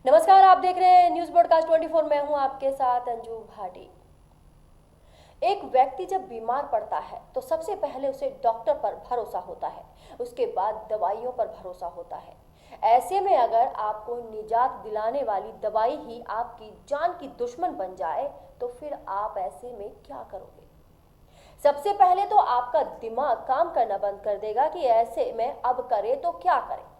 नमस्कार, आप देख रहे हैं न्यूज ब्रॉडकास्ट 24। मैं हूं आपके साथ अंजू भाटी। एक व्यक्ति जब बीमार पड़ता है तो सबसे पहले उसे डॉक्टर पर भरोसा होता है, उसके बाद दवाइयों पर भरोसा होता है। ऐसे में अगर आपको निजात दिलाने वाली दवाई ही आपकी जान की दुश्मन बन जाए तो फिर आप ऐसे में क्या करोगे? सबसे पहले तो आपका दिमाग काम करना बंद कर देगा कि ऐसे में अब करे तो क्या करें।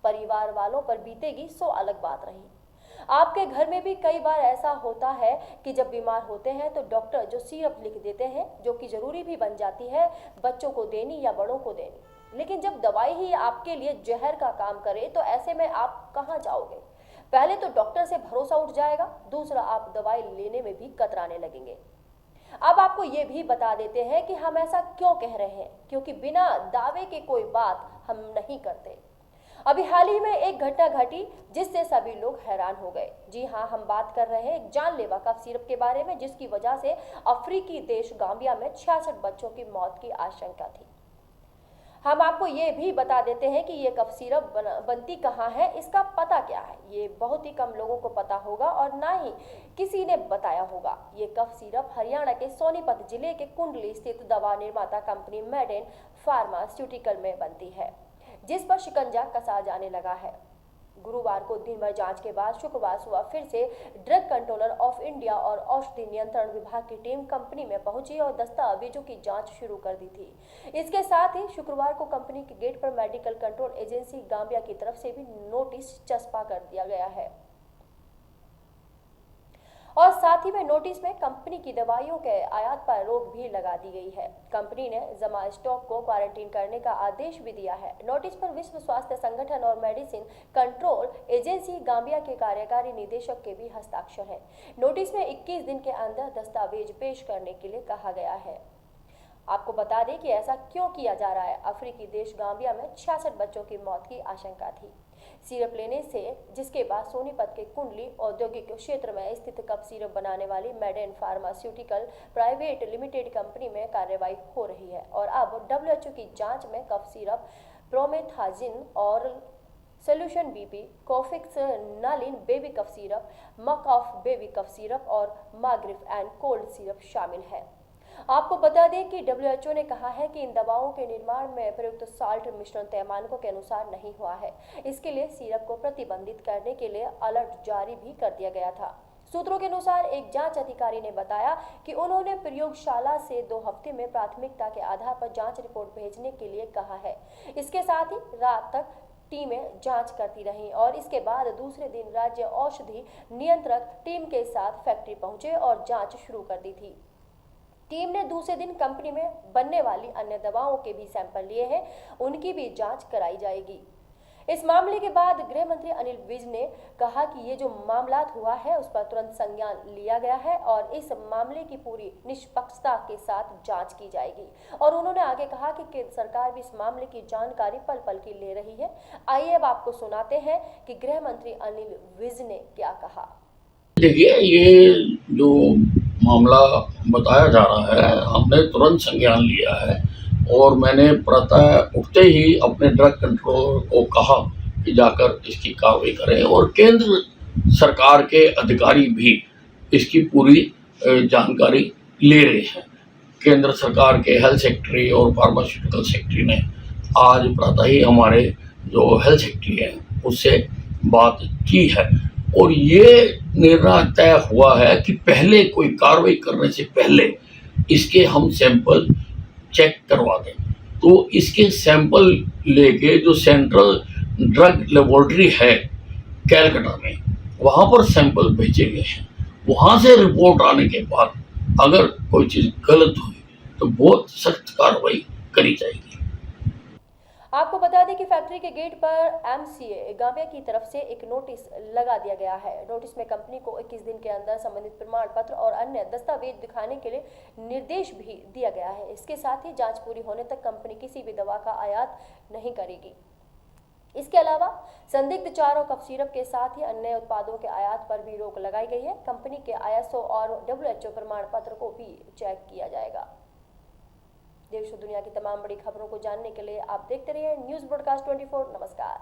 परिवार वालों पर बीतेगी सो अलग बात रही। आपके घर में भी कई बार ऐसा होता है कि जब बीमार होते हैं तो डॉक्टर जो सिरप लिख देते हैं, जो कि जरूरी भी बन जाती है बच्चों को देनी या बड़ों को देनी, लेकिन जब दवाई ही आपके लिए जहर का काम करे तो ऐसे में आप कहाँ जाओगे? पहले तो डॉक्टर से भरोसा उठ जाएगा, दूसरा आप दवाई लेने में भी कतराने लगेंगे। अब आपको ये भी बता देते हैं कि हम ऐसा क्यों कह रहे हैं, क्योंकि बिना दावे के कोई बात हम नहीं करते। अभी हाल ही में एक घटना घटी जिससे सभी लोग हैरान हो गए। जी हाँ, हम बात कर रहे हैं एक जानलेवा कफ सिरप के बारे में, जिसकी वजह से अफ्रीकी देश गाम्बिया में 66 बच्चों की मौत की आशंका थी। हम आपको ये भी बता देते हैं कि ये कफ सिरप बनती कहाँ है, इसका पता क्या है। ये बहुत ही कम लोगों को पता होगा और ना ही किसी ने बताया होगा। ये कफ सिरप हरियाणा के सोनीपत जिले के कुंडली स्थित दवा निर्माता कंपनी मेडेन फार्मास्यूटिकल में बनती है, जिस पर शिकंजा कसा जाने लगा है। गुरुवार को दिन भर जांच के बाद शुक्रवार सुबह फिर से ड्रग कंट्रोलर ऑफ इंडिया और औषधि नियंत्रण विभाग की टीम कंपनी में पहुंची और दस्तावेजों की जांच शुरू कर दी थी। इसके साथ ही शुक्रवार को कंपनी के गेट पर मेडिकल कंट्रोल एजेंसी गाम्बिया की तरफ से भी नोटिस चस्पा कर दिया गया है और साथ ही में नोटिस में कंपनी की दवाइयों के आयात पर रोक भी लगा दी गई है। कंपनी ने जमा स्टॉक को क्वारंटीन करने का आदेश भी दिया है। नोटिस पर विश्व स्वास्थ्य संगठन और मेडिसिन कंट्रोल एजेंसी गाम्बिया के कार्यकारी निदेशक के भी हस्ताक्षर हैं। नोटिस में 21 दिन के अंदर दस्तावेज पेश करने के लिए कहा गया है। आपको बता दें कि ऐसा क्यों किया जा रहा है। अफ्रीकी देश गाम्बिया में 66 बच्चों की मौत की आशंका थी सिरप लेने से, जिसके बाद सोनीपत के कुंडली औद्योगिक क्षेत्र में स्थित कफ सिरप बनाने वाली Maiden pharmaceutical private limited company में कार्रवाई हो रही है और अब डब्ल्यूएचओ की जांच में कफ सिरप, प्रोमेथाजिन और solution BP, Kofexmalin baby cough syrup, Makoff baby cough syrup और माग्रिफ एंड कोल्ड सिरप शामिल है। आपको बता दें कि डब्ल्यूएचओ ने कहा है कि इन दवाओं के निर्माण में प्रयुक्त साल्ट मिश्रण तय मानकों के अनुसार नहीं हुआ है। इसके लिए सिरप को प्रतिबंधित करने के लिए अलर्ट जारी भी कर दिया गया था। सूत्रों के अनुसार एक जांच अधिकारी ने बताया कि उन्होंने प्रयोगशाला से 2 हफ्ते में प्राथमिकता के आधार पर जांच रिपोर्ट भेजने के लिए कहा है। इसके साथ ही रात तक टीमें जांच करती रहीं और इसके बाद दूसरे दिन राज्य औषधि नियंत्रक टीम के साथ फैक्ट्री पहुंचे और जांच शुरू कर दी थी। टीम ने दूसरे दिन कंपनी में बनने वाली अन्य दवाओं के भी सैंपल लिए हैं, उनकी भी जांच कराई जाएगी। इस मामले के बाद गृह मंत्री अनिल विज ने कहा कि ये जो मामला हुआ है उस पर तुरंत संज्ञान लिया गया है और इस मामले की पूरी निष्पक्षता के साथ जांच की जाएगी। और उन्होंने आगे कहा कि केंद्र सरकार भी इस मामले की जानकारी पल पल की ले रही है। आइए अब आपको सुनाते हैं कि गृह मंत्री अनिल विज ने क्या कहा। देखिए, ये जो मामला बताया जा रहा है, हमने तुरंत संज्ञान लिया है और मैंने प्रातः उठते ही अपने ड्रग कंट्रोल को कहा कि जाकर इसकी कार्रवाई करें और केंद्र सरकार के अधिकारी भी इसकी पूरी जानकारी ले रहे हैं। केंद्र सरकार के हेल्थ सेक्रेटरी और फार्मास्यूटिकल सेक्रेटरी ने आज प्रातः ही हमारे जो हेल्थ सेक्रेटरी है उससे बात की है और ये निर्णय तय हुआ है कि पहले कोई कार्रवाई करने से पहले इसके हम सैंपल चेक करवा दें। तो इसके सैंपल लेके जो सेंट्रल ड्रग लेबोरेटरी है कैलकाटा में, वहां पर सैंपल भेजे गए हैं। वहां से रिपोर्ट आने के बाद अगर कोई चीज गलत हुई तो बहुत सख्त कार्रवाई करी जाएगी। आपको बता दें कि फैक्ट्री के गेट पर एमसीए गाम्बिया की तरफ से एक नोटिस लगा दिया गया है। नोटिस में कंपनी को 21 दिन के अंदर संबंधित प्रमाण पत्र और अन्य दस्तावेज दिखाने के लिए निर्देश भी दिया गया है। इसके साथ ही जांच पूरी होने तक कंपनी किसी भी दवा का आयात नहीं करेगी। इसके अलावा संदिग्ध चार और कफ सिरप के साथ ही अन्य उत्पादों के आयात पर भी रोक लगाई गई है। कंपनी के आईएसओ और डब्ल्यूएचओ प्रमाण पत्र को भी चेक किया जाएगा। देश और दुनिया की तमाम बड़ी खबरों को जानने के लिए आप देखते रहिए न्यूज ब्रॉडकास्ट 24। नमस्कार।